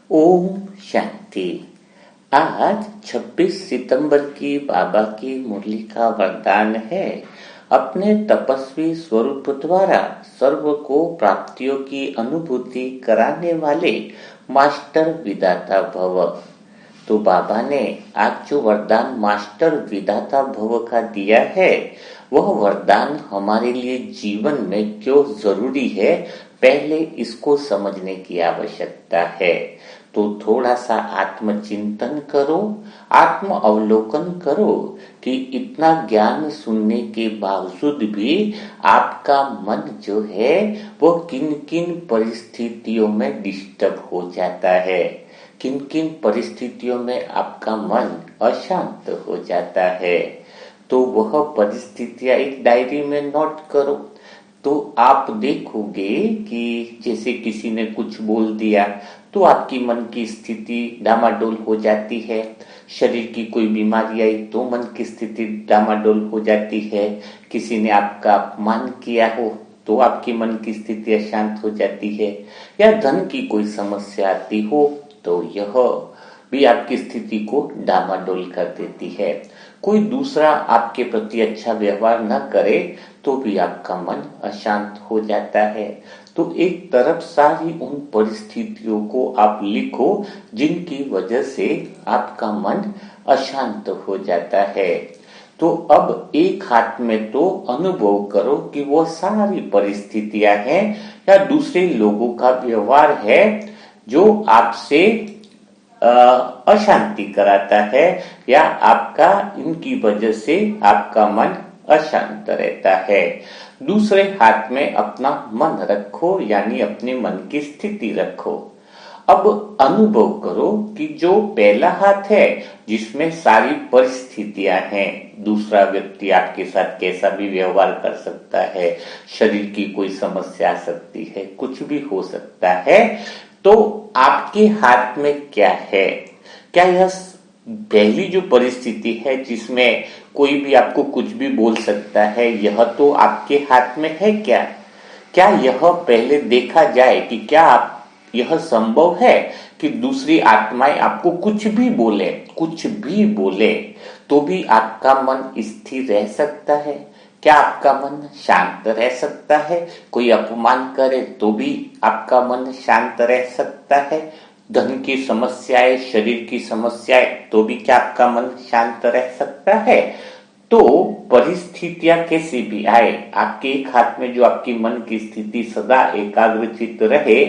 ओम शांति। आज 26 सितंबर की बाबा की मुरली का वरदान है। अपने तपस्वी स्वरूप द्वारा सर्व को प्राप्तियों की अनुभूति कराने वाले मास्टर विधाता भव। तो बाबा ने आज जो वरदान मास्टर विधाता भव का दिया है, वह वरदान हमारे लिए जीवन में क्यों जरूरी है, पहले इसको समझने की आवश्यकता है। तो थोड़ा सा आत्मचिंतन करो, आत्म अवलोकन करो कि इतना ज्ञान सुनने के बावजूद भी आपका मन जो है वो किन किन परिस्थितियों में डिस्टर्ब हो जाता है, किन किन परिस्थितियों में आपका मन अशांत हो जाता है। तो वह परिस्थितियां एक डायरी में नोट करो। तो आप देखोगे कि जैसे किसी ने कुछ बोल दिया तो आपकी मन की स्थिति डामाडोल हो जाती है। शरीर की कोई बीमारी आई तो मन की स्थिति डामाडोल हो जाती है। किसी ने आपका अपमान किया हो तो आपकी मन की स्थिति अशांत हो जाती है। या धन की कोई समस्या आती हो तो यह भी आपकी स्थिति को डामाडोल कर देती है। कोई दूसरा आपके प्रति अच्छा व्यवहार न करे तो भी आपका मन अशांत हो जाता है। तो एक तरफ सारी उन परिस्थितियों को आप लिखो जिनकी वजह से आपका मन अशांत हो जाता है। तो अब एक हाथ में तो अनुभव करो कि वो सारी परिस्थितियां हैं या दूसरे लोगों का व्यवहार है जो आपसे अशांति कराता है या आपका इनकी वजह से आपका मन अशांत रहता है। दूसरे हाथ में अपना मन रखो, यानी अपने मन की स्थिति रखो। अब अनुभव करो कि जो पहला हाथ है जिसमें सारी परिस्थितियां हैं, दूसरा व्यक्ति आपके साथ कैसा भी व्यवहार कर सकता है, शरीर की कोई समस्या आ सकती है, कुछ भी हो सकता है। तो आपके हाथ में क्या है? क्या यह पहली जो परिस्थिति है जिसमें कोई भी आपको कुछ भी बोल सकता है, यह तो आपके हाथ में है क्या? क्या यह पहले देखा जाए कि क्या आप यह संभव है कि दूसरी आत्माएं आपको कुछ भी बोले तो भी आपका मन स्थिर रह सकता है? क्या आपका मन शांत रह सकता है? कोई अपमान करे तो भी आपका मन शांत रह सकता है? धन की समस्याएं, शरीर की समस्याएं, तो भी क्या आपका मन शांत रह सकता है? तो परिस्थितियां कैसी भी आए, आपके एक हाथ में जो आपकी मन की स्थिति सदा एकाग्रचित रहे,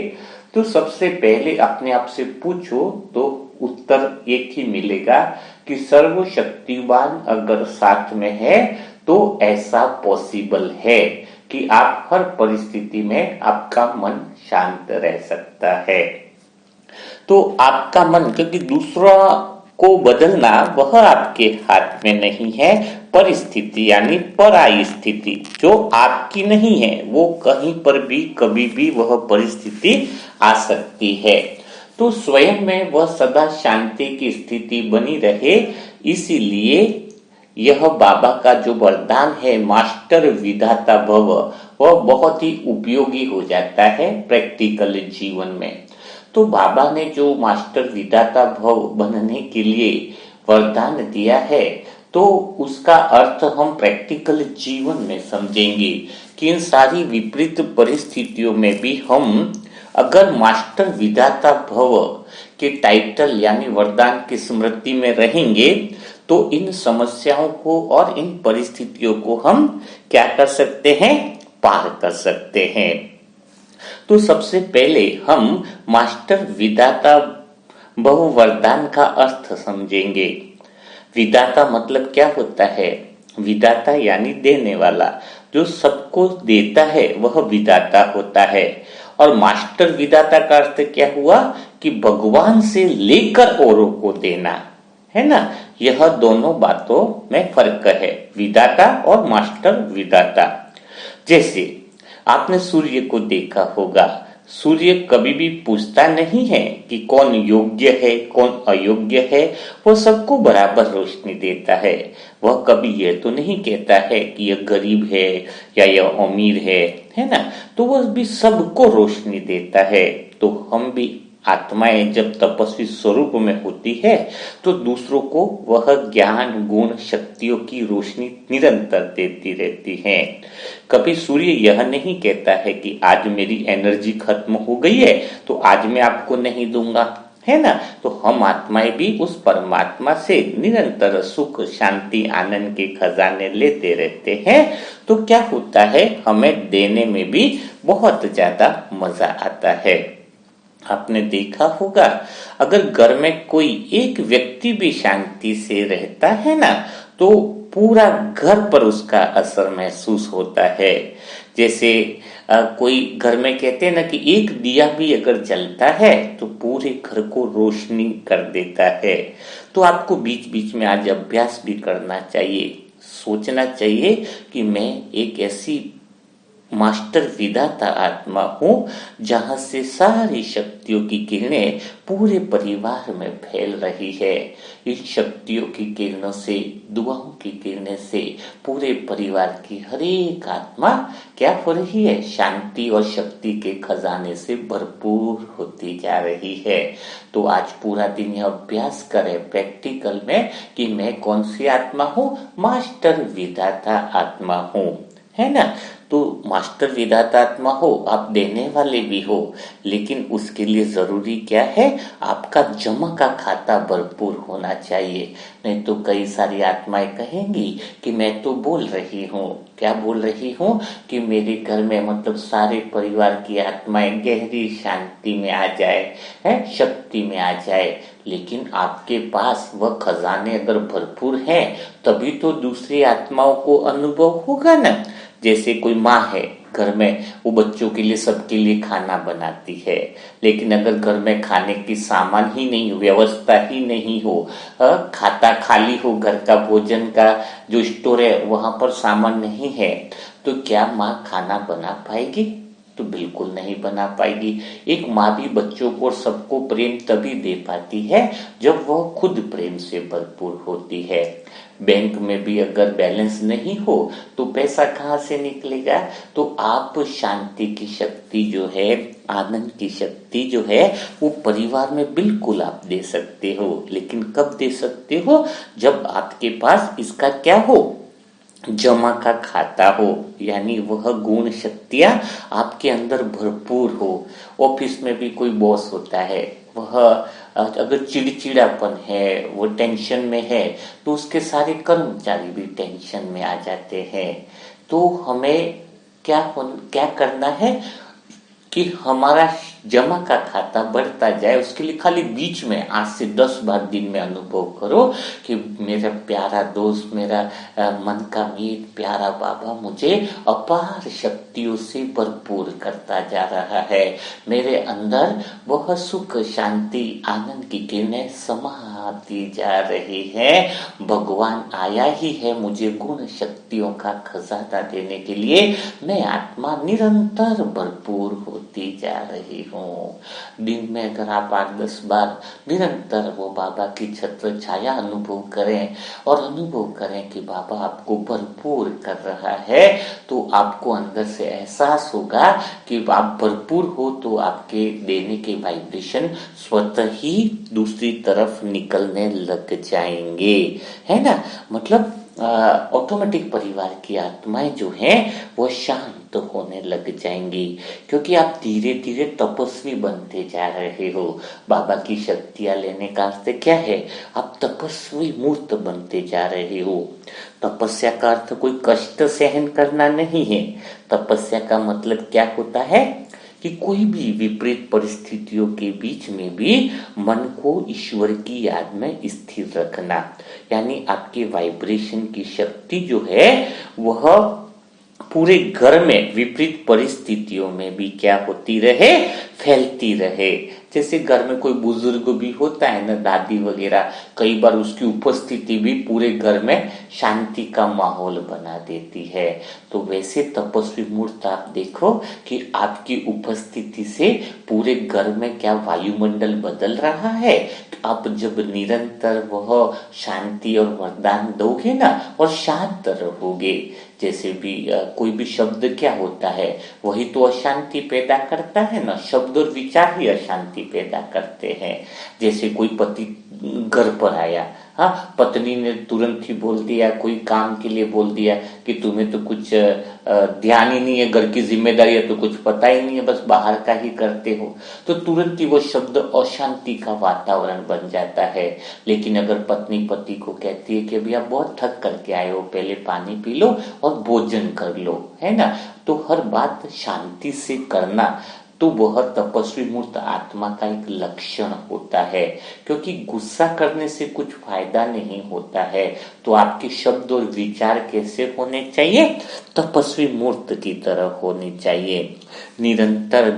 तो सबसे पहले अपने आप से पूछो तो उत्तर एक ही मिलेगा कि सर्वशक्तिवान अगर साथ में है तो ऐसा पॉसिबल है कि आप हर परिस्थिति में आपका मन शांत रह सकता है। तो आपका मन, क्योंकि दूसरा को बदलना वह आपके हाथ में नहीं है, परिस्थिति यानी पराई स्थिति जो आपकी नहीं है, वो कहीं पर भी कभी भी वह परिस्थिति आ सकती है। तो स्वयं में वह सदा शांति की स्थिति बनी रहे, इसीलिए यह बाबा का जो वरदान है मास्टर विधाता भव, वह बहुत ही उपयोगी हो जाता है प्रैक्टिकल जीवन में। तो बाबा ने जो मास्टर विधाता भव बनने के लिए वरदान दिया है, तो उसका अर्थ हम प्रैक्टिकल जीवन में समझेंगे कि इन सारी विपरीत परिस्थितियों में भी हम अगर मास्टर विधाता भव के टाइटल यानी वरदान की स्मृति में रहेंगे तो इन समस्याओं को और इन परिस्थितियों को हम क्या कर सकते हैं, पार कर सकते हैं। तो सबसे पहले हम मास्टर विधाता भव वरदान का अर्थ समझेंगे। विधाता मतलब क्या होता है? विधाता यानी देने वाला, जो सबको देता है वह विधाता होता है। और मास्टर विधाता का अर्थ क्या हुआ कि भगवान से लेकर औरों को देना, है ना। यह दोनों बातों में फर्क है, विधाता और मास्टर विधाता। जैसे आपने सूर्य को देखा होगा, सूर्य कभी भी पूछता नहीं है कि कौन योग्य है कौन अयोग्य है, वो सबको बराबर रोशनी देता है। वह कभी यह तो नहीं कहता है कि यह गरीब है या यह अमीर है ना। तो वह भी सबको रोशनी देता है। तो हम भी आत्माएं जब तपस्वी स्वरूप में होती है तो दूसरों को वह ज्ञान गुण शक्तियों की रोशनी निरंतर देती रहती है। कभी सूर्य यह नहीं कहता है कि आज मेरी एनर्जी खत्म हो गई है तो आज मैं आपको नहीं दूंगा, है ना। तो हम आत्माएं भी उस परमात्मा से निरंतर सुख शांति आनंद के खजाने लेते रहते हैं। तो क्या होता है, हमें देने में भी बहुत ज्यादा मजा आता है। आपने देखा होगा, अगर घर में कोई एक व्यक्ति भी शांति से रहता है ना तो पूरा घर पर उसका असर महसूस होता है। जैसे कोई घर में कहते हैं ना कि एक दिया भी अगर जलता है तो पूरे घर को रोशनी कर देता है। तो आपको बीच बीच में आज अभ्यास भी करना चाहिए, सोचना चाहिए कि मैं एक ऐसी मास्टर विधाता आत्मा हूं जहां से सारी शक्तियों की किरणें पूरे परिवार में फैल रही है। इन शक्तियों की किरणों से, दुआओं की किरणें से पूरे परिवार की हर एक आत्मा क्या हो रही है, शांति और शक्ति के खजाने से भरपूर होती जा रही है। तो आज पूरा दिन यह अभ्यास करें प्रैक्टिकल में कि मैं कौन सी आत्मा हूं, मास्टर विधाता आत्मा हूं, है ना। तो मास्टर विधाता आत्मा हो, आप देने वाले भी हो, लेकिन उसके लिए जरूरी क्या है, आपका जमा का खाता भरपूर होना चाहिए। नहीं तो कई सारी आत्माएं कहेंगी कि मैं तो बोल रही हूँ, क्या बोल रही हूँ कि मेरे घर में मतलब सारे परिवार की आत्माएं गहरी शांति में आ जाए, है शक्ति में आ जाए, लेकिन आपके पास वह खजाने अगर भरपूर हैं तभी तो दूसरी आत्माओं को अनुभव होगा ना। जैसे कोई माँ है घर में, वो बच्चों के लिए सबके लिए खाना बनाती है, लेकिन अगर घर में खाने की सामान ही नहीं हो, व्यवस्था ही नहीं हो, खाता खाली हो, घर का भोजन का जो स्टोर है वहां पर सामान नहीं है, तो क्या माँ खाना बना पाएगी? तो बिल्कुल नहीं बना पाएगी। एक माँ भी बच्चों को और सबको प्रेम तभी दे पाती है जब वह खुद प्रेम से भरपूर होती है। बैंक में भी अगर बैलेंस नहीं हो तो पैसा कहाँ से निकलेगा? तो आप शांति की शक्ति जो है, आनंद की शक्ति जो है, वो परिवार में बिल्कुल आप दे सकते हो, लेकिन कब दे सकते हो? जब आपके पास इसका क्या हो, जमा का खाता हो, यानी वह गुण शक्तियां आपके अंदर भरपूर हो। ऑफिस में भी कोई बॉस होता है, वह अगर चिड़चिड़ापन है, वो टेंशन में है, तो उसके सारे कर्मचारी भी टेंशन में आ जाते हैं। तो हमें क्या करना है कि हमारा जमा का खाता बढ़ता जाए, उसके लिए खाली बीच में 8 से 10 बार दिन में अनुभव करो कि मेरा प्यारा दोस्त, मेरा मन का मीत प्यारा बाबा मुझे अपार शक्तियों से भरपूर करता जा रहा है। मेरे अंदर बहुत सुख शांति आनंद की किरणें समाती जा रही है। भगवान आया ही है मुझे गुण शक्तियों का खजाना देने के लिए। मैं आत्मा निरंतर भरपूर होती जा रही हूँ। दिन में अगर आप 8-10 बार निरंतर वो बाबा की छत्र छाया अनुभव करें और अनुभव करें कि बाबा आपको भरपूर कर रहा है, तो आपको अंदर से एहसास होगा कि आप भरपूर हो, तो आपके देने के वाइब्रेशन स्वतः ही दूसरी तरफ निकलने लग जाएंगे, है ना। मतलब ऑटोमेटिक परिवार की आत्माएं जो हैं वो शांत होने लग जाएंगी, क्योंकि आप धीरे धीरे तपस्वी बनते जा रहे हो। बाबा की शक्तियां लेने का अर्थ क्या है? आप तपस्वी मूर्त बनते जा रहे हो। तपस्या का अर्थ कोई कष्ट सहन करना नहीं है। तपस्या का मतलब क्या होता है कि कोई भी विपरीत परिस्थितियों के बीच में भी मन को ईश्वर की याद में स्थिर रखना, यानी आपके वाइब्रेशन की शक्ति जो है वह पूरे घर में विपरीत परिस्थितियों में भी क्या होती रहे, फैलती रहे। जैसे घर में कोई बुजुर्ग भी होता है ना, दादी वगैरह, कई बार उसकी उपस्थिति भी पूरे घर में शांति का माहौल बना देती है। तो वैसे तपस्वी मूर्त आप देखो कि आपकी उपस्थिति से पूरे घर में क्या वायुमंडल बदल रहा है। आप जब निरंतर वह शांति और वरदान दोगे ना और शांत रहोगे, जैसे भी कोई भी शब्द क्या होता है, वही तो अशांति पैदा करता है ना। शब्द और विचार ही अशांति पैदा करते हैं। जैसे कोई पति घर पर आया, हाँ, पत्नी ने तुरंत ही बोल दिया, कोई काम के लिए बोल दिया कि तुम्हें तो कुछ ध्यान ही नहीं है, घर की जिम्मेदारी है तो कुछ पता ही नहीं है, बस बाहर का ही करते हो, तो तुरंत ही वो शब्द अशांति का वातावरण बन जाता है। लेकिन अगर पत्नी पति को कहती है कि अभी आप बहुत थक करके आए हो, पहले पानी पी लो और भोजन कर लो, है ना, तो हर बात शांति से करना, तो वह तपस्वी मूर्त आत्मा का एक लक्षण होता है। क्योंकि गुस्सा करने से कुछ फायदा नहीं होता है। तो आपके शब्द और विचार कैसे होने चाहिए? तपस्वी मूर्त की तरह होनी चाहिए। निरंतर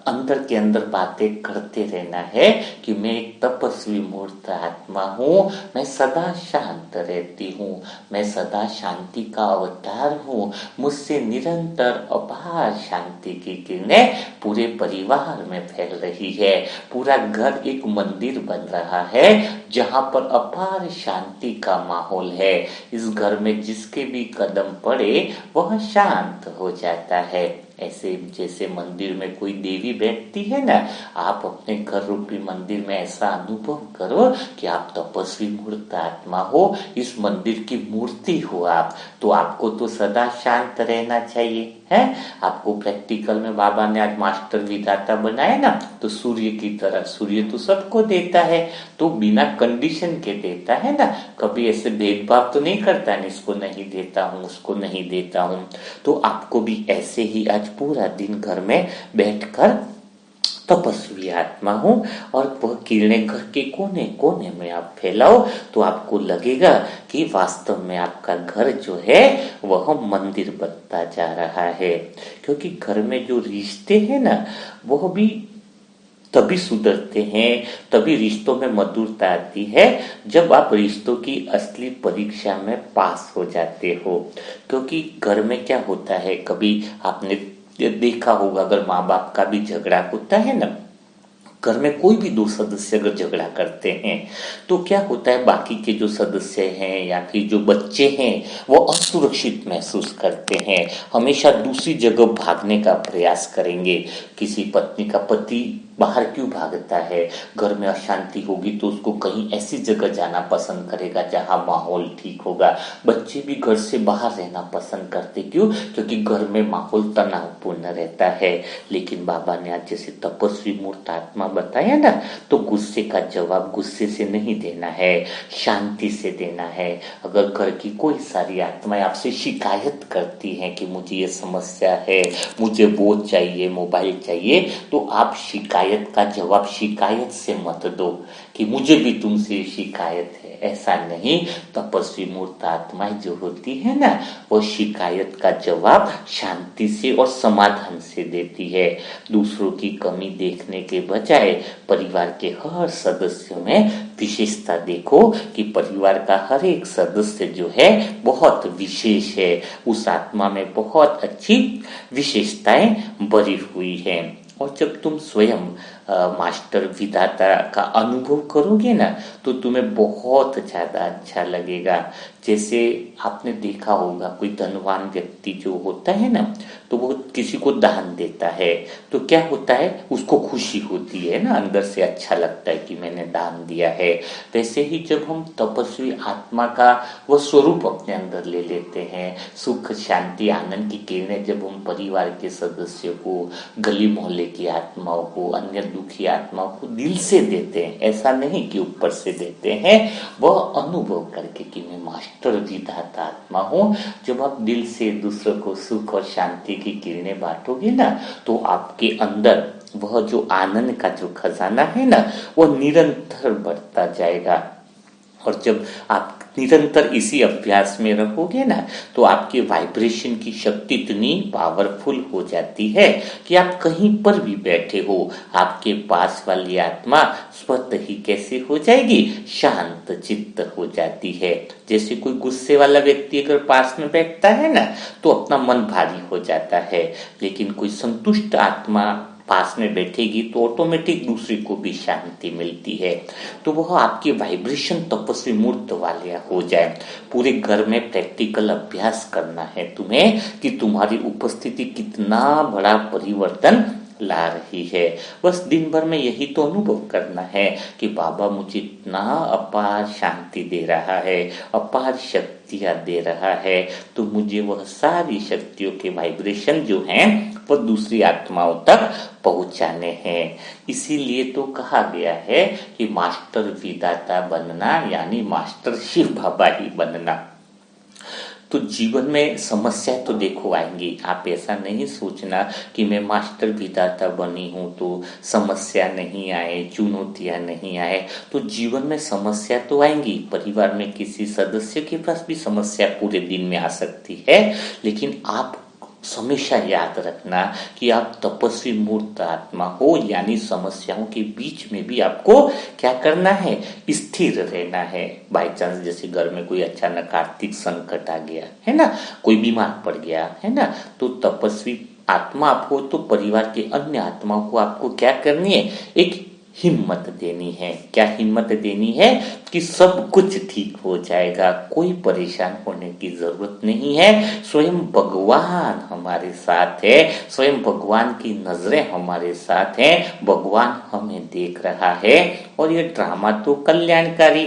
अंदर के अंदर बातें करते रहना है कि मैं एक तपस्वी मूर्त आत्मा हूँ, मैं सदा शांत रहती हूँ, मैं सदा शांति का अवतार हूँ, मुझसे निरंतर अपार शांति की किरणें पूरे परिवार में फैल रही है। पूरा घर एक मंदिर बन रहा है जहाँ पर अपार शांति का माहौल है। इस घर में जिसके भी कदम पड़े वह शांत हो जाता है। ऐसे जैसे मंदिर में कोई देवी बैठती है ना, आप अपने घर रूपी मंदिर में ऐसा अनुभव करो कि आप तपस्वी मूर्त आत्मा हो, इस मंदिर की मूर्ति हो आप, तो आपको तो सदा शांत रहना चाहिए है। आपको प्रैक्टिकल में बाबा ने आज मास्टर विधाता बनाया ना, तो सूर्य की तरह, सूर्य तो सबको देता है, तो बिना कंडीशन के देता है ना, कभी ऐसे भेदभाव तो नहीं करता है, इसको नहीं देता हूँ उसको नहीं देता हूँ। तो आपको भी ऐसे ही आज पूरा दिन घर में बैठकर तपस्वी आत्मा हूँ और वह किरणें घर के कोने कोने में आप फैलाओ, तो आपको लगेगा कि वास्तव में आपका घर जो है वह मंदिर बनता जा रहा है। क्योंकि घर में जो रिश्ते हैं ना, वह भी तभी सुधरते हैं, तभी रिश्तों में मधुरता आती है जब आप रिश्तों की असली परीक्षा में पास हो जाते हो। क्योंकि घर में क्या होता है, कभी आपने देखा होगा, अगर माँ बाप का भी झगड़ा होता है ना, घर में कोई भी दो सदस्य अगर झगड़ा करते हैं तो क्या होता है, बाकी के जो सदस्य हैं या फिर जो बच्चे हैं वो असुरक्षित महसूस करते हैं, हमेशा दूसरी जगह भागने का प्रयास करेंगे। किसी पत्नी का पति बाहर क्यों भागता है, घर में अशांति होगी तो उसको कहीं ऐसी जगह जाना पसंद करेगा जहां माहौल ठीक होगा। बच्चे भी घर से बाहर रहना पसंद करते, क्यों? क्योंकि घर में माहौल तनावपूर्ण रहता है। लेकिन बाबा ने आज जैसे तपस्वी मूर्त आत्मा बताया ना, तो गुस्से का जवाब गुस्से से नहीं देना है, शांति से देना है। अगर घर की कोई सारी आत्माएं आपसे शिकायत करती हैं कि मुझे ये समस्या है, मुझे वो चाहिए, मोबाइल चाहिए, तो आप शिकायत का जवाब शिकायत से मत दो कि मुझे भी तुमसे शिकायत है, ऐसा नहीं। तपस्वी मूर्त आत्माएं जो होती है ना, वो शिकायत का जवाब शांति से और समाधान से देती है। दूसरों की कमी देखने के बजाय परिवार के हर सदस्य में विशेषता देखो कि परिवार का हर एक सदस्य जो है बहुत विशेष है, उस आत्मा में बहुत अच्छी विशेषताएं भरी हुई हैं। और जब तुम स्वयं मास्टर विधाता का अनुभव करोगे ना, तो तुम्हें बहुत ज्यादा अच्छा लगेगा। जैसे आपने देखा होगा, कोई धनवान व्यक्ति जो होता है ना, तो वो किसी को दान देता है, तो क्या होता है, उसको खुशी होती है ना, अंदर से अच्छा लगता है कि मैंने दान दिया है। वैसे ही जब हम तपस्वी आत्मा का वो स्वरूप अपने अंदर ले लेते हैं, सुख शांति आनंद की किरणें जब हम परिवार के सदस्यों को, गली मोहल्ले की आत्माओं को, अन्य दुखी आत्माओं को दिल से देते हैं, ऐसा नहीं कि ऊपर से देते हैं, वह अनुभव करके कि मैं मास्टर विधाता आत्मा हूँ। जब आप दिल से दूसरों को सुख और शांति की किरणें बांटोगे ना, तो आपके अंदर वह जो आनंद का जो खजाना है ना, वो निरंतर बढ़ता जाएगा। और जब आप निरंतर इसी अभ्यास में रहोगे ना, तो आपके वाइब्रेशन की शक्ति इतनी पावरफुल हो जाती है कि आप कहीं पर भी बैठे हो, आपके पास वाली आत्मा स्वतः ही कैसे हो जाएगी, शांत चित्त हो जाती है। जैसे कोई गुस्से वाला व्यक्ति अगर पास में बैठता है ना, तो अपना मन भारी हो जाता है। लेकिन कोई संतुष्ट आत्मा पास में बैठेगी तो ऑटोमेटिक दूसरे को भी शांति मिलती है। तो वह आपके वाइब्रेशन तपस्वी मूर्त वाले हो जाए। पूरे घर में प्रैक्टिकल अभ्यास करना है तुम्हें कि तुम्हारी उपस्थिति कितना बड़ा परिवर्तन ला रही है। बस दिन भर में यही तो अनुभव करना है कि बाबा मुझे इतना अपार शांति दे रहा है, अपार शक्तियां दे रहा है, तो मुझे वह सारी शक्तियों के वाइब्रेशन जो हैं वह दूसरी आत्माओं तक पहुंचाने हैं। इसीलिए तो कहा गया है कि मास्टर विधाता बनना यानी मास्टर शिव बाबा ही बनना। तो जीवन में समस्या तो देखो आएंगी, आप ऐसा नहीं सोचना कि मैं मास्टर विधाता बनी हूं तो समस्या नहीं आए, चुनौतियां नहीं आए। तो जीवन में समस्या तो आएंगी, परिवार में किसी सदस्य के पास भी समस्या पूरे दिन में आ सकती है, लेकिन आप हमेशा याद रखना कि आप तपस्वी मूर्त आत्मा हो, यानी समस्याओं के बीच में भी आपको क्या करना है, स्थिर रहना है। बाई चांस जैसे घर में कोई अचानक आर्थिक संकट आ गया है ना, कोई बीमार पड़ गया है ना, तो तपस्वी आत्मा आप हो तो परिवार के अन्य आत्माओं को आपको क्या करनी है, एक हिम्मत देनी है। क्या हिम्मत देनी है कि सब कुछ ठीक हो जाएगा, कोई परेशान होने की जरूरत नहीं है, स्वयं भगवान हमारे साथ है, स्वयं भगवान की नजरें हमारे साथ हैं, भगवान हमें देख रहा है और ये ड्रामा तो कल्याणकारी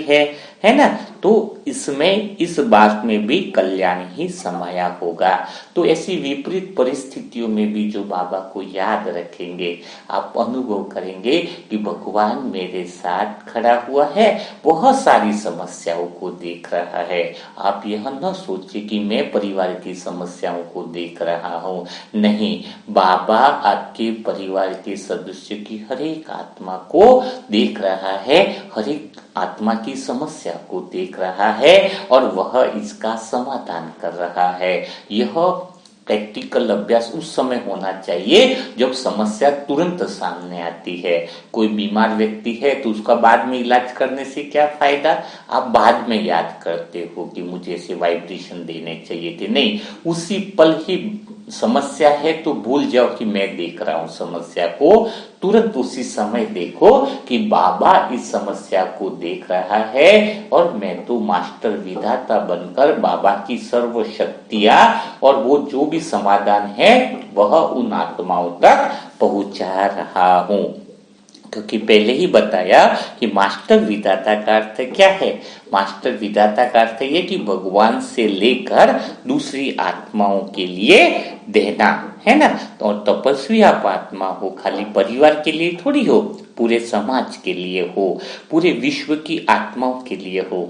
है ना। तो इसमें इस बात में भी कल्याण ही समाया होगा। तो ऐसी विपरीत परिस्थितियों में भी जो बाबा को याद रखेंगे, आप अनुभव करेंगे कि भगवान मेरे साथ खड़ा हुआ है, बहुत सारी समस्याओं को देख रहा है। आप यह न सोचिए कि मैं परिवार की समस्याओं को देख रहा हूँ, नहीं, बाबा आपके परिवार के सदस्य की हर एक आत्मा को देख रहा है, हर एक आत्मा की समस्या को देख रहा है और वह इसका समाधान कर रहा है। यह प्रैक्टिकल अभ्यास उस समय होना चाहिए जब समस्या तुरंत सामने आती है। कोई बीमार व्यक्ति है तो उसका बाद में इलाज करने से क्या फायदा, आप बाद में याद करते हो कि मुझे ऐसे वाइब्रेशन देने चाहिए थे, नहीं, उसी पल ही समस्या है तो भूल जाओ कि मैं देख रहा हूं समस्या को, तुरंत उसी समय देखो कि बाबा इस समस्या को देख रहा है और मैं तो मास्टर विधाता बनकर बाबा की सर्व शक्तियां और वो जो भी समाधान है वह उन आत्माओं तक पहुंचा रहा हूं। क्योंकि पहले ही बताया कि मास्टर विधाता का अर्थ क्या है, मास्टर विधाता का अर्थ ये कि भगवान से लेकर दूसरी आत्माओं के लिए देना, है ना। तो तपस्वी आप आत्मा हो, खाली परिवार के लिए थोड़ी हो, पूरे समाज के लिए हो, पूरे विश्व की आत्माओं के लिए हो।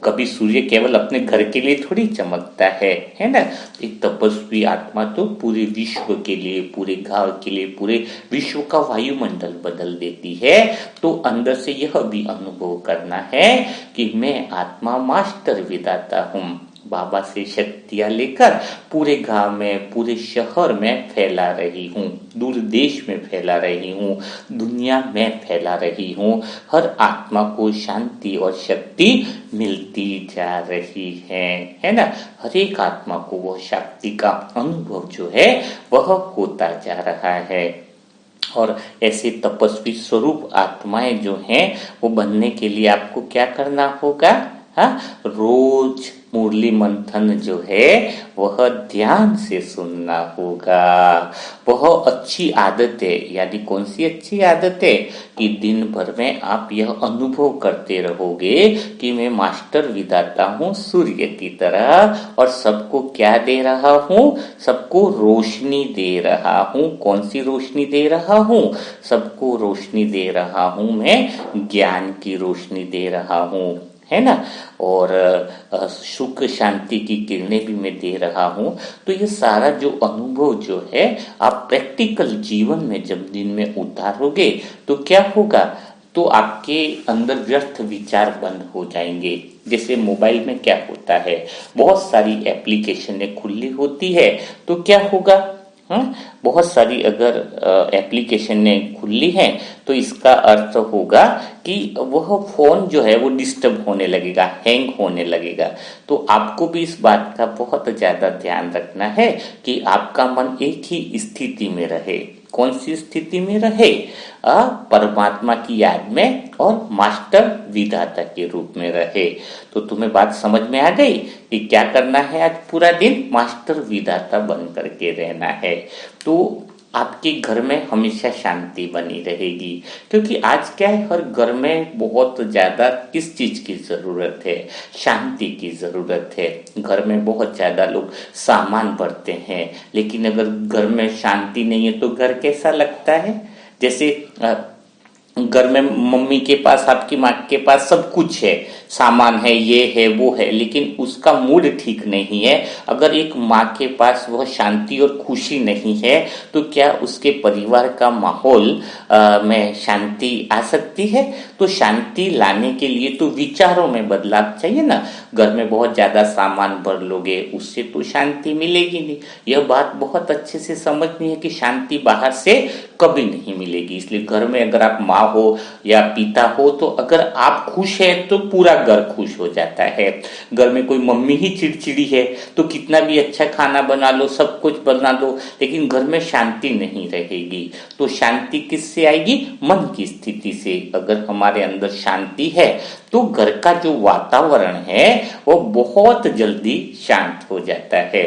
कभी सूर्य केवल अपने घर के लिए थोड़ी चमकता है ना। एक तपस्वी आत्मा तो पूरे विश्व के लिए, पूरे गांव के लिए, पूरे विश्व का वायुमंडल बदल देती है। तो अंदर से यह भी अनुभव करना है कि मैं आत्मा मास्टर विधाता हूँ, बाबा से शक्तियां लेकर पूरे गांव में, पूरे शहर में फैला रही हूँ, दूर देश में फैला रही हूँ, दुनिया में फैला रही हूँ। हर आत्मा को शांति और शक्ति मिलती जा रही है ना। हर एक आत्मा को वह शक्ति का अनुभव जो है वह होता जा रहा है। और ऐसे तपस्वी स्वरूप आत्माएं जो हैं वो बनने के लिए आपको क्या करना होगा, रोज मुरली मंथन जो है वह ध्यान से सुनना होगा। वह अच्छी आदत है, यानी कौन सी अच्छी आदत है कि दिन भर में आप यह अनुभव करते रहोगे कि मैं मास्टर विधाता हूँ सूर्य की तरह और सबको क्या दे रहा हूँ, सबको रोशनी दे रहा हूँ। कौन सी रोशनी दे रहा हूँ, सबको रोशनी दे रहा हूँ, मैं ज्ञान की रोशनी दे रहा हूँ, है ना। और सुख शांति की किरणें भी मैं दे रहा हूं। तो ये सारा जो अनुभव जो है आप प्रैक्टिकल जीवन में जब दिन में उतारोगे तो क्या होगा, तो आपके अंदर व्यर्थ विचार बंद हो जाएंगे। जैसे मोबाइल में क्या होता है, बहुत सारी एप्लीकेशनें खुली होती है, तो क्या होगा, बहुत सारी अगर एप्लीकेशनें खुली हैं तो इसका अर्थ होगा कि वह फोन जो है वो डिस्टर्ब होने लगेगा, हैंग होने लगेगा। तो आपको भी इस बात का बहुत ज्यादा ध्यान रखना है कि आपका मन एक ही स्थिति में रहे, कौन सी स्थिति में रहे? परमात्मा की याद में और मास्टर विधाता के रूप में रहे। तो तुम्हें बात समझ में आ गई कि क्या करना है? आज पूरा दिन मास्टर विधाता बन करके रहना है। तो आपके घर में हमेशा शांति बनी रहेगी, क्योंकि आज क्या है, हर घर में बहुत ज्यादा किस चीज की जरूरत है? शांति की जरूरत है। घर में बहुत ज्यादा लोग सामान भरते हैं, लेकिन अगर घर में शांति नहीं है तो घर कैसा लगता है? जैसे घर में मम्मी के पास, आपकी माँ के पास सब कुछ है, सामान है, ये है, वो है, लेकिन उसका मूड ठीक नहीं है। अगर एक माँ के पास वह शांति और खुशी नहीं है तो क्या उसके परिवार का माहौल में शांति आ सकती है? तो शांति लाने के लिए तो विचारों में बदलाव चाहिए ना। घर में बहुत ज्यादा सामान भर लोगे, उससे तो शांति मिलेगी नहीं। यह बात बहुत अच्छे से समझनी है कि शांति बाहर से कभी नहीं मिलेगी। इसलिए घर में अगर आप माँ हो या पिता हो, तो अगर आप खुश है तो पूरा घर खुश हो जाता है। घर में कोई मम्मी ही चिड़चिड़ी है तो कितना भी अच्छा खाना बना लो, सब कुछ बना लो, लेकिन घर में शांति नहीं रहेगी। तो शांति किससे आएगी? मन की स्थिति से। अगर हमारे अंदर शांति है तो घर का जो वातावरण है वो बहुत जल्दी शांत हो जाता है।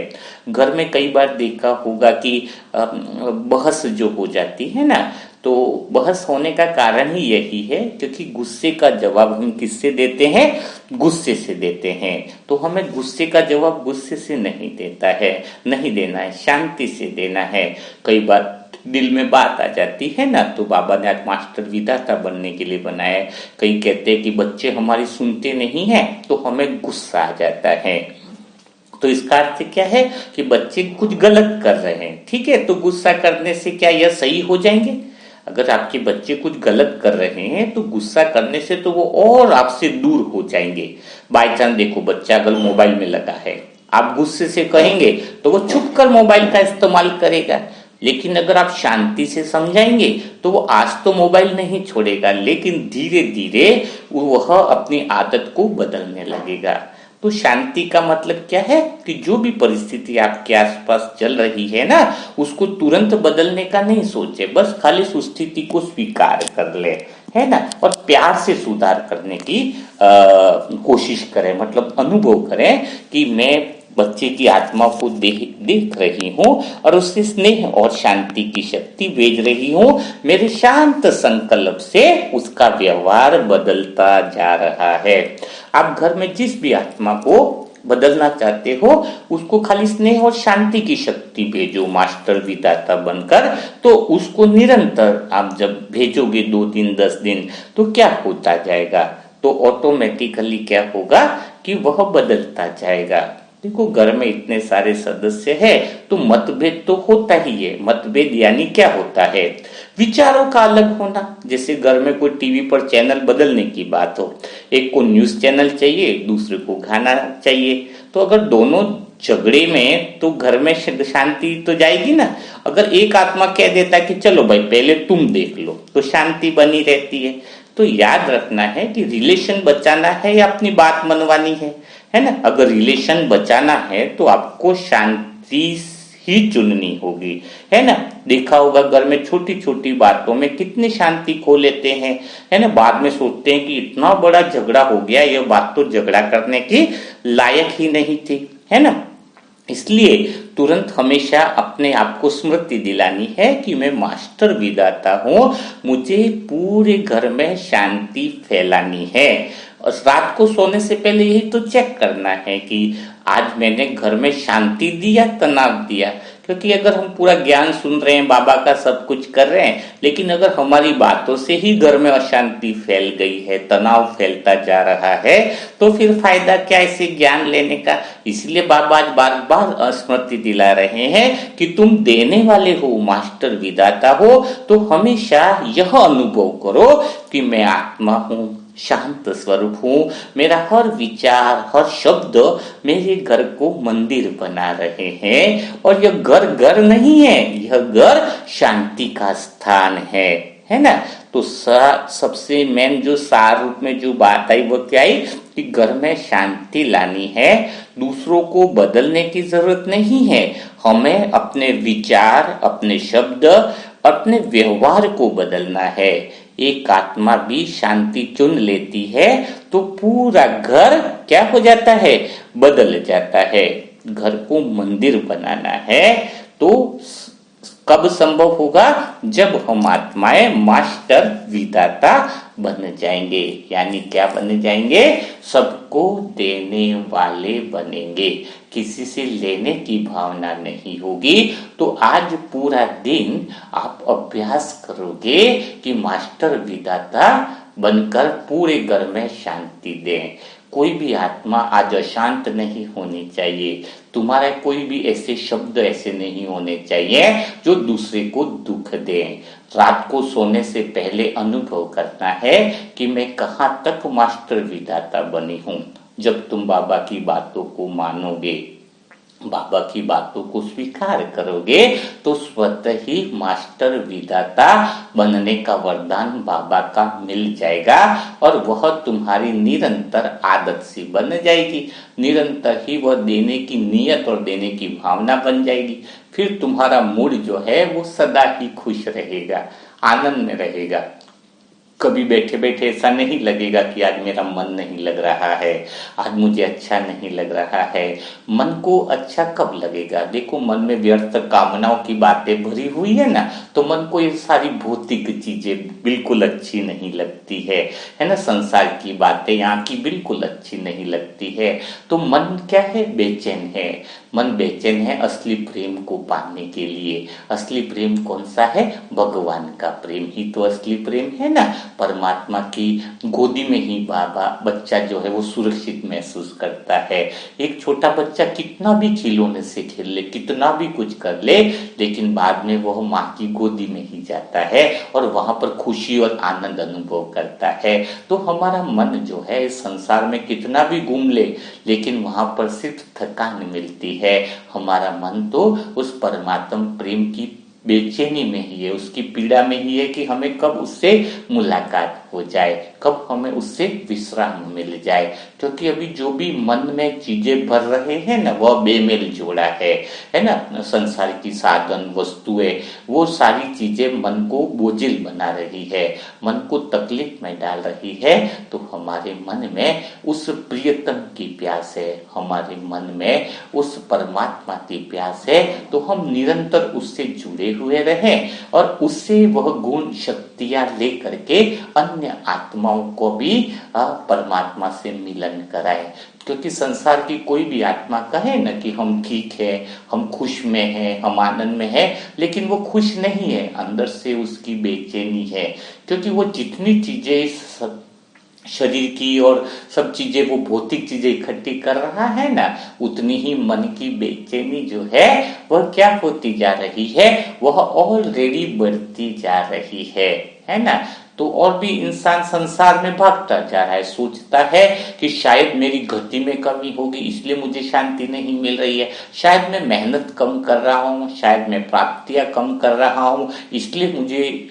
घर में कई बार देखा होगा कि बहस जो हो जाती है ना, तो बहस होने का कारण ही यही है क्योंकि गुस्से का जवाब हम किससे देते हैं? गुस्से से देते हैं। तो हमें गुस्से का जवाब गुस्से से नहीं देना है, शांति से देना है। कई बार दिल में बात आ जाती है ना, तो बाबा ने आज मास्टर विधाता बनने के लिए बनाया है। कई कहते हैं कि बच्चे हमारी सुनते नहीं हैं, तो हमें गुस्सा आ जाता है। तो इसका अर्थ क्या है कि बच्चे कुछ गलत कर रहे हैं, ठीक है, तो गुस्सा करने से क्या यह सही हो जाएंगे? अगर आपके बच्चे कुछ गलत कर रहे हैं तो गुस्सा करने से तो वो और आपसे दूर हो जाएंगे। बाई चांस देखो, बच्चा अगर मोबाइल में लगा है, आप गुस्से से कहेंगे तो वो छुप कर मोबाइल का इस्तेमाल करेगा। लेकिन अगर आप शांति से समझाएंगे तो वो आज तो मोबाइल नहीं छोड़ेगा, लेकिन धीरे धीरे वह अपनी आदत को बदलने लगेगा। तो शांति का मतलब क्या है कि जो भी परिस्थिति आपके आसपास चल रही है ना, उसको तुरंत बदलने का नहीं सोचे, बस खाली उस स्थिति को स्वीकार कर ले, है ना, और प्यार से सुधार करने की कोशिश करें। मतलब अनुभव करें कि मैं बच्चे की आत्मा को देख रही हूँ और उससे स्नेह और शांति की शक्ति भेज रही हूँ। मेरे शांत संकल्प से उसका व्यवहार बदलता जा रहा है। आप घर में जिस भी आत्मा को बदलना चाहते हो, उसको खाली स्नेह और शांति की शक्ति भेजो मास्टर विधाता बनकर। तो उसको निरंतर आप जब भेजोगे 2 दिन 10 दिन, तो क्या होता जाएगा? तो ऑटोमेटिकली क्या होगा कि वह बदलता जाएगा। देखो, घर में इतने सारे सदस्य हैं तो मतभेद तो होता ही है। मतभेद यानी क्या होता है? विचारों का अलग होना। जैसे घर में कोई टीवी पर चैनल बदलने की बात हो, एक को न्यूज चैनल चाहिए, दूसरे को गाना चाहिए, तो अगर दोनों झगड़े में, तो घर में शांति तो जाएगी ना। अगर एक आत्मा कह देता है कि चलो भाई पहले तुम देख लो, तो शांति बनी रहती है। तो याद रखना है कि रिलेशन बचाना है या अपनी बात मनवानी है ना। अगर रिलेशन बचाना है तो आपको शांति ही चुननी होगी, है ना। देखा होगा घर में छोटी छोटी बातों में कितनी शांति खो लेते हैं, है ना। बाद में सोचते हैं कि इतना बड़ा झगड़ा हो गया, यह बात तो झगड़ा करने की लायक ही नहीं थी, है ना। इसलिए तुरंत हमेशा अपने आप को स्मृति दिलानी है कि मैं मास्टर विधाता हूं, मुझे पूरे घर में शांति फैलानी है। और रात को सोने से पहले यही तो चेक करना है कि आज मैंने घर में शांति दी या तनाव दिया। क्योंकि अगर हम पूरा ज्ञान सुन रहे हैं, बाबा का सब कुछ कर रहे हैं, लेकिन अगर हमारी बातों से ही घर में अशांति फैल गई है, तनाव फैलता जा रहा है, तो फिर फायदा क्या इसे ज्ञान लेने का। इसलिए बाबा आज बार बार स्मृति दिला रहे हैं कि तुम देने वाले हो, मास्टर विधाता हो, तो हमेशा यह अनुभव करो कि मैं आत्मा हूं, शांत स्वरूप हूं। मेरा हर विचार, हर शब्द मेरे घर को मंदिर बना रहे हैं। और यह घर नहीं है, यह घर शांति का स्थान है ना। तो सबसे मेन जो सार रूप में जो बात आई वो क्या आई कि घर में शांति लानी है। दूसरों को बदलने की जरूरत नहीं है, हमें अपने विचार, अपने शब्द अपने व्यवहार को बदलना है। एक आत्मा भी शांति चुन लेती है तो पूरा घर क्या हो जाता है, बदल जाता है। घर को मंदिर बनाना है तो कब संभव होगा, जब हम आत्माएं मास्टर विधाता बन जाएंगे। यानी क्या बन जाएंगे, सबको देने वाले बनेंगे, किसी से लेने की भावना नहीं होगी। तो आज पूरा दिन आप अभ्यास करोगे कि मास्टर विधाता बनकर पूरे घर में शांति दें। कोई भी आत्मा आज अशांत नहीं होनी चाहिए। तुम्हारे कोई भी ऐसे शब्द ऐसे नहीं होने चाहिए जो दूसरे को दुख दें। रात को सोने से पहले अनुभव करना है कि मैं कहाँ तक मास्टर विधाता बनी हूँ। जब तुम बाबा की बातों को मानोगे, बाबा की बातों को स्वीकार करोगे, तो स्वतः ही मास्टर विधाता बनने का वरदान बाबा का मिल जाएगा और वह तुम्हारी निरंतर आदत सी बन जाएगी। निरंतर ही वह देने की नीयत और देने की भावना बन जाएगी। फिर तुम्हारा मूड जो है वो सदा ही खुश रहेगा, आनंद में रहेगा। कभी बैठे बैठे ऐसा नहीं लगेगा कि आज मेरा मन नहीं लग रहा है, आज मुझे अच्छा नहीं लग रहा है। मन को अच्छा कब लगेगा, देखो मन में व्यर्थ कामनाओं की बातें भरी हुई है ना, तो मन को ये सारी भौतिक चीजें बिल्कुल अच्छी नहीं लगती है ना। संसार की बातें यहाँ की बिल्कुल अच्छी नहीं लगती है। तो मन क्या है, बेचैन है। मन बेचैन है असली प्रेम को पाने के लिए। असली प्रेम कौन सा है, भगवान का प्रेम ही तो असली प्रेम है ना। परमात्मा की गोदी में ही बाबा बच्चा जो है वो सुरक्षित महसूस करता है। एक छोटा बच्चा कितना भी खिलौने से खेल ले, कितना भी कुछ कर ले, लेकिन बाद में वह माँ की गोदी में ही जाता है और वहां पर खुशी और आनंद अनुभव करता है। तो हमारा मन जो है संसार में कितना भी घूम ले, लेकिन वहां पर सिर्फ थकान मिलती है। हमारा मन तो उस परमात्मा प्रेम की बेचैनी में ही है, उसकी पीड़ा में ही है कि हमें कब उससे मुलाकात हो जाए, कब हमें उससे विश्राम मिल जाए। क्योंकि अभी जो भी मन में चीजें भर रहे हैं ना, वह बेमेल जोड़ा है ना। संसार की साधन वस्तुएं, वो सारी चीजें मन को बोझिल बना रही है, मन को तकलीफ में डाल रही है। तो हमारे मन में उस प्रियतम की प्यास है, हमारे मन में उस परमात्मा की प्यास है। तो हम निरंतर उससे जुड़े हुए रहें और उससे वह गुण शक्तियां लेकर के अन्य आत्माओं को भी परमात्मा से मिलन कराए। क्योंकि संसार की कोई भी आत्मा कहे ना कि हम ठीक है, हम खुश में हैं, हम आनंद में हैं, लेकिन वो खुश नहीं है, अंदर से उसकी बेचैनी है। क्योंकि वो जितनी चीजें शरीर की और सब चीजें वो भौतिक चीजें इकट्ठी कर रहा है ना, उतनी ही मन की बेचैनी जो है वह क्या होती जा रही है, वह ऑलरेडी बढ़ती जा रही है ना। तो और भी इंसान संसार में भागता जा रहा है, सोचता है कि शायद मेरी गति में कमी होगी इसलिए मुझे शांति नहीं मिल रही है, शायद मैं मेहनत कम कर रहा हूँ, शायद मैं प्राप्तियां कम कर रहा हूँ इसलिए मुझे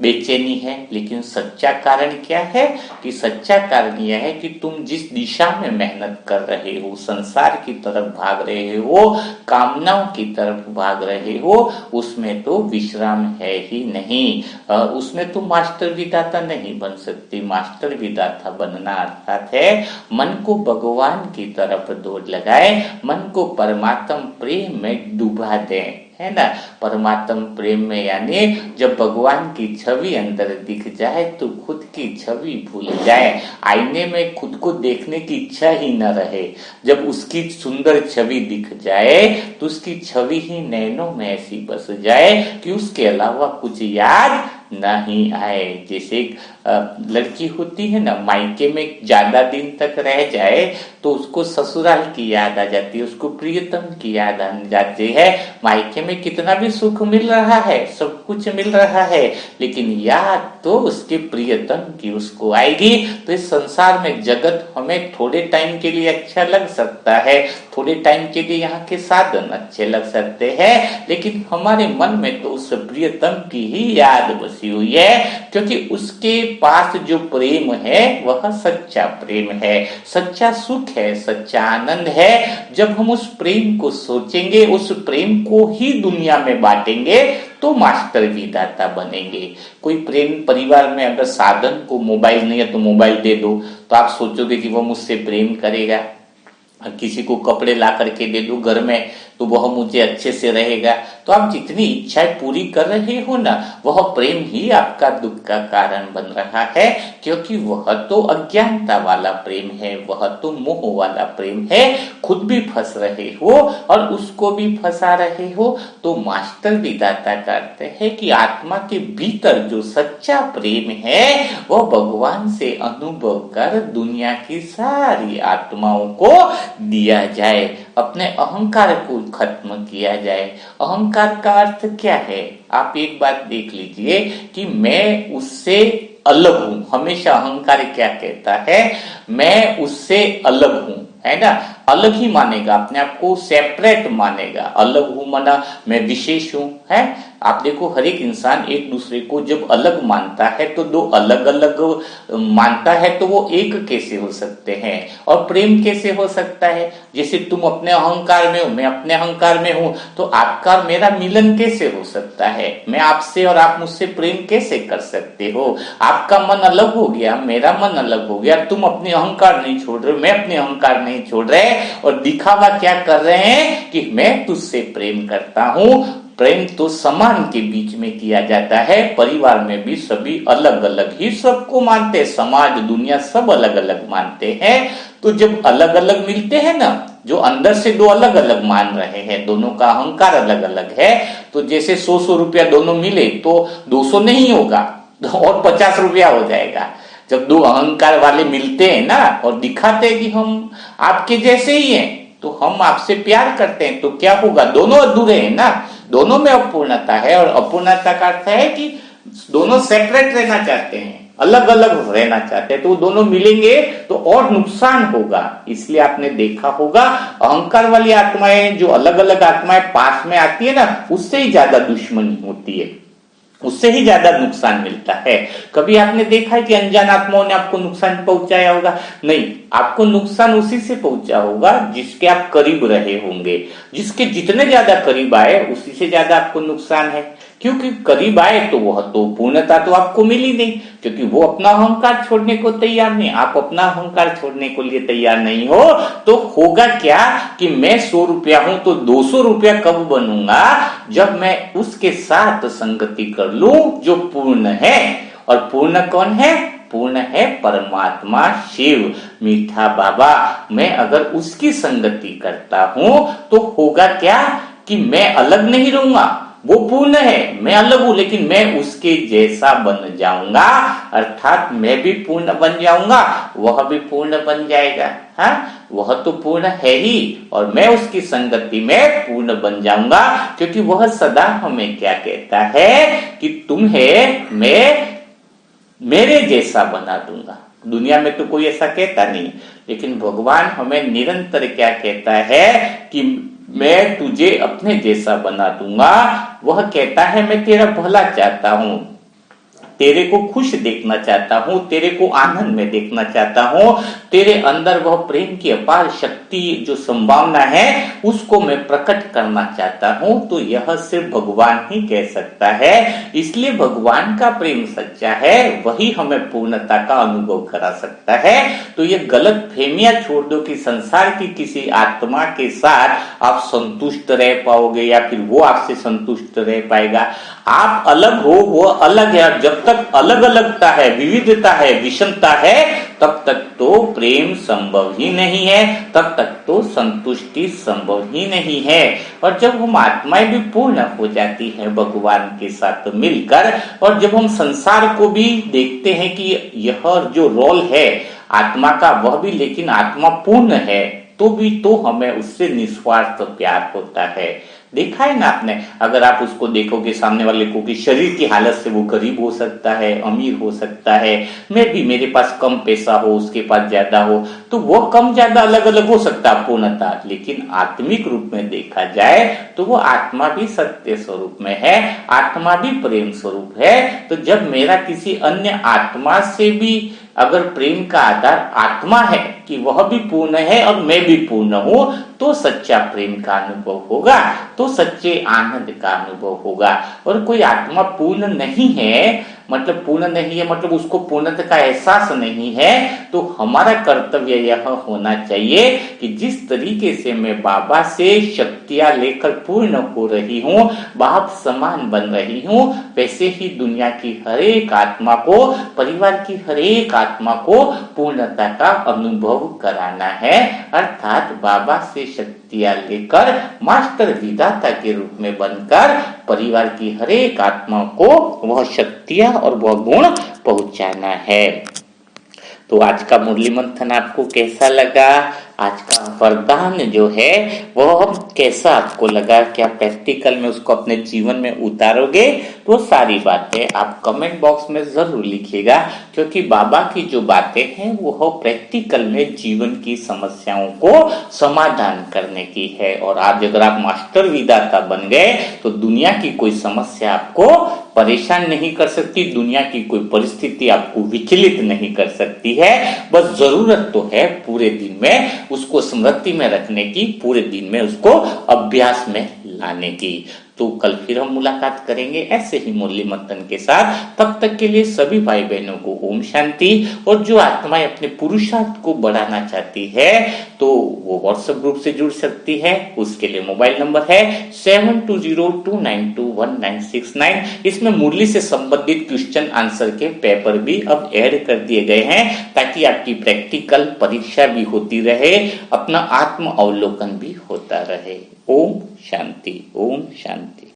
बेचैनी है। लेकिन सच्चा कारण क्या है, कि सच्चा कारण यह है कि तुम जिस दिशा में मेहनत कर रहे हो, संसार की तरफ भाग रहे हो, कामनाओं की तरफ भाग रहे हो, उसमें तो विश्राम है ही नहीं। उसमें तो मास्टर विधाता नहीं बन सकती। मास्टर विधाता बनना अर्थात है मन को भगवान की तरफ दौड़ लगाए, मन को परमात्म प्रेम में डुबा दें, है ना। परमात्म प्रेम में यानी जब भगवान की छवि अंदर दिख जाए तो खुद की छवि भूल जाए, आईने में खुद को देखने की इच्छा ही न रहे। जब उसकी सुंदर छवि दिख जाए तो उसकी छवि ही नैनों में ऐसी बस जाए कि उसके अलावा कुछ याद नहीं आए। जैसे लड़की होती है ना, मायके में ज्यादा दिन तक रह जाए तो उसको ससुराल की याद आ जाती है, उसको प्रियतम की याद आ जाती है। मायके में कितना भी सुख मिल रहा है, सब कुछ मिल रहा है, लेकिन याद तो उसके प्रियतम की उसको आएगी। तो इस संसार में जगत हमें थोड़े टाइम के लिए अच्छा लग सकता है, थोड़े टाइम के लिए यहाँ के साधन अच्छे लग सकते हैं, लेकिन हमारे मन में तो उस प्रियतम की ही याद बसी हुई है। क्योंकि उसके पास जो प्रेम है वह सच्चा प्रेम है, सच्चा सुख है, सच्चा आनंद है। जब हम उस प्रेम को सोचेंगे, उस प्रेम को ही दुनिया में बांटेंगे तो मास्टर विधाता बनेंगे। कोई प्रेम परिवार में अगर साधन को मोबाइल नहीं है तो मोबाइल दे दो, तो आप सोचोगे कि वह मुझसे प्रेम करेगा। किसी को कपड़े ला करके दे दो घर में तो वह मुझे अच्छे से रहेगा। तो आप जितनी इच्छाएं पूरी कर रहे हो ना, वह प्रेम ही आपका दुख का कारण बन रहा है, क्योंकि वह तो अज्ञानता वाला प्रेम है, वह तो मोह वाला प्रेम है। खुद भी फंस रहे हो और उसको भी फंसा रहे हो। तो मास्टर विधाता कहते हैं कि आत्मा के भीतर जो सच्चा प्रेम है वह भगवान से अनुभव कर दुनिया की सारी आत्माओं को दिया जाए, अपने अहंकार को खत्म किया जाए। अहंकार का अर्थ क्या है? आप एक बात देख लीजिए कि मैं उससे अलग हूं। हमेशा अहंकार क्या कहता है? मैं उससे अलग हूं, है ना। अलग ही मानेगा, अपने आप को सेपरेट मानेगा। अलग हूं माना मैं विशेष हूं, है। आप देखो हर एक इंसान एक दूसरे को जब अलग मानता है तो दो अलग अलग मानता है तो वो एक कैसे हो सकते हैं? और प्रेम कैसे हो सकता है? जैसे तुम अपने अहंकार में हो, मैं अपने अहंकार में हूं, तो आपका और मेरा मिलन कैसे हो सकता है? मैं आपसे और आप मुझसे प्रेम कैसे कर सकते हो? आपका मन अलग हो गया, मेरा मन अलग हो गया, तुम अपने अहंकार नहीं छोड़ रहे, मैं अपने अहंकार नहीं छोड़ रहे, और दिखावा क्या कर रहे हैं कि मैं तुझसे प्रेम करता हूं। प्रेम तो समान के बीच में किया जाता है। परिवार में भी सभी अलग अलग ही सबको मानते हैं, समाज दुनिया सब अलग अलग मानते हैं। तो जब अलग अलग मिलते हैं ना, जो अंदर से दो अलग अलग मान रहे हैं, दोनों का अहंकार अलग अलग है, तो जैसे 100 रुपया दोनों मिले तो 200 नहीं होगा और 50 रुपया हो जाएगा। जब दो अहंकार वाले मिलते हैं ना और दिखाते हैं कि हम आपके जैसे ही हैं, तो हम आपसे प्यार करते हैं, तो क्या होगा? दोनों अधूरे हैं ना, दोनों में अपूर्णता है। और अपूर्णता का अर्थ है कि दोनों सेपरेट रहना चाहते हैं, अलग अलग रहना चाहते हैं, तो दोनों मिलेंगे तो और नुकसान होगा। इसलिए आपने देखा होगा अहंकार वाली आत्माएं, जो अलग अलग आत्माएं पास में आती है ना, उससे ही ज्यादा दुश्मनी होती है, उससे ही ज्यादा नुकसान मिलता है। कभी आपने देखा है कि अनजान आत्माओं ने आपको नुकसान पहुंचाया होगा? नहीं, आपको नुकसान उसी से पहुंचा होगा जिसके आप करीब रहे होंगे। जिसके जितने ज्यादा करीब आए उसी से ज्यादा आपको नुकसान है, क्योंकि करीब आए तो वह तो पूर्णता तो आपको मिली नहीं, क्योंकि वो अपना अहंकार छोड़ने को तैयार नहीं, आप अपना अहंकार छोड़ने को लिए तैयार नहीं हो। तो होगा क्या कि मैं 100 रुपया हूं तो 200 रुपया कब बनूंगा? जब मैं उसके साथ संगति कर लूं जो पूर्ण है। और पूर्ण कौन है? पूर्ण है परमात्मा शिव, मीठा बाबा। मैं अगर उसकी संगति करता हूं तो होगा क्या कि मैं अलग नहीं रहूंगा। वो पूर्ण है, मैं अलग हूं, लेकिन मैं उसके जैसा बन जाऊंगा, अर्थात मैं भी पूर्ण बन जाऊंगा, वह भी पूर्ण बन जाएगा। हाँ, वह तो पूर्ण है ही और मैं उसकी संगति में पूर्ण बन जाऊंगा, क्योंकि वह सदा हमें क्या कहता है कि तुम्हें मैं मेरे जैसा बना दूंगा। दुनिया में तो कोई ऐसा कहता नहीं, लेकिन भगवान हमें निरंतर क्या कहता है कि मैं तुझे अपने जैसा बना दूंगा। वह कहता है मैं तेरा भला चाहता हूं, तेरे को खुश देखना चाहता हूं, तेरे को आनंद में देखना चाहता हूं, तेरे अंदर वह प्रेम की अपार शक्ति जो संभावना है उसको मैं प्रकट करना चाहता हूं। तो यह सिर्फ भगवान ही कह सकता है। इसलिए भगवान का प्रेम सच्चा है, वही हमें पूर्णता का अनुभव करा सकता है। तो ये गलत फहमियां छोड़ दो कि संसार की किसी आत्मा के साथ आप संतुष्ट रह पाओगे या फिर वो आपसे संतुष्ट रह पाएगा। आप अलग हो, वो अलग है। जब तक अलग अलगता है, विविधता है, विषमता है, तब तक तो प्रेम संभव ही नहीं है, तब तक तो संतुष्टि संभव ही नहीं है। और जब हम आत्माएं भी पूर्ण हो जाती है भगवान के साथ मिलकर, और जब हम संसार को भी देखते हैं कि यह जो रोल है आत्मा का वह भी, लेकिन आत्मा पूर्ण है, तो भी तो हमें उससे निस्वार्थ प्यार होता है। देखा है ना आपने, अगर आप उसको देखोगे सामने वाले को कि शरीर की हालत से वो गरीब हो सकता है, अमीर हो सकता है, मैं भी, मेरे पास कम पैसा हो, उसके पास ज्यादा हो, तो वो कम ज्यादा अलग अलग हो सकता है पूर्णतः, लेकिन आत्मिक रूप में देखा जाए तो वो आत्मा भी सत्य स्वरूप में है, आत्मा भी प्रेम स्वरूप है। तो जब मेरा किसी अन्य आत्मा से भी अगर प्रेम का आधार आत्मा है कि वह भी पूर्ण है और मैं भी पूर्ण हूं, तो सच्चा प्रेम का अनुभव होगा, तो सच्चे आनंद का अनुभव होगा। और कोई आत्मा पूर्ण नहीं है, मतलब पूर्ण नहीं है मतलब उसको पूर्णता का एहसास नहीं है, तो हमारा कर्तव्य यह होना चाहिए कि जिस तरीके से मैं बाबा से शक्तियां लेकर पूर्ण हो रही हूँ, बाप समान बन रही हूँ, वैसे ही दुनिया की हर एक आत्मा को, परिवार की हर एक आत्मा को पूर्णता का अनुभव कराना है। अर्थात बाबा से शक्तियां लेकर मास्टर विधाता के रूप में बनकर परिवार की हर एक आत्मा को वह शक्तियां और वह गुण पहुंचाना है। तो आज का मुरली मंथन आपको कैसा लगा? आज का वरदान जो है वह कैसा आपको लगा? क्या प्रैक्टिकल में उसको अपने जीवन में उतारोगे? तो सारी बातें आप कमेंट बॉक्स में जरूर लिखिएगा, क्योंकि बाबा की जो बातें हैं वो प्रैक्टिकल में जीवन की समस्याओं को समाधान करने की है। और आज अगर आप मास्टर विधाता बन गए तो दुनिया की कोई समस्या आपको परेशान नहीं कर सकती, दुनिया की कोई परिस्थिति आपको विचलित नहीं कर सकती है। बस जरूरत तो है पूरे दिन में उसको स्मृति में रखने की, पूरे दिन में उसको अभ्यास में लाने की। तो कल फिर हम मुलाकात करेंगे ऐसे ही मुरली मंथन के साथ। तब तक के लिए सभी भाई बहनों को ओम शांति। और जो आत्माएं अपने पुरुषार्थ को बढ़ाना चाहती है तो वो व्हाट्सएप ग्रुप से जुड़ सकती है। उसके लिए मोबाइल नंबर है 7202921969। इसमें मुरली से संबंधित क्वेश्चन आंसर के पेपर भी अब ऐड कर दिए गए हैं, ताकि आपकी प्रैक्टिकल परीक्षा भी होती रहे, अपना आत्म अवलोकन भी होता रहे। ओम शांति, ओम शांति।